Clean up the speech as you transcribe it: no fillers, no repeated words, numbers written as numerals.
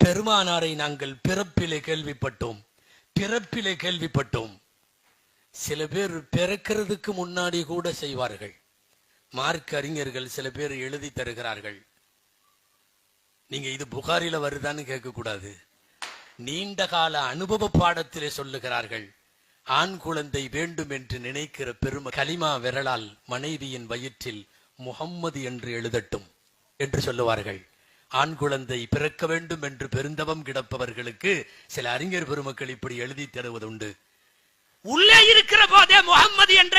பெருமானாரை நாங்கள் பிறப்பிலே கேள்விப்பட்டோம். சில பேர் பிறக்கிறதுக்கு முன்னாடி கூட செய்வார்கள். மார்க்க அறிஞர்கள் சில பேர் எழுதி தருகிறார்கள். நீங்க இது புகாரில வருதான்னு கேட்க கூடாது. நீண்ட கால அனுபவ பாடத்திலே சொல்லுகிறார்கள். ஆண் குழந்தை வேண்டும் என்று நினைக்கிற பெருமை கலிமா விரலால் மனைவியின் வயிற்றில் முஹம்மது என்று எழுதட்டும் என்று சொல்லுவார்கள். ஆண் குழந்தை பிறக்க வேண்டும் என்று பெருந்தவம் கிடப்பவர்களுக்கு சில அறிஞர் பெருமக்கள் இப்படி எழுதி தருவதுண்டு. உள்ளே இருக்கிற போதே முஹம்மது என்ற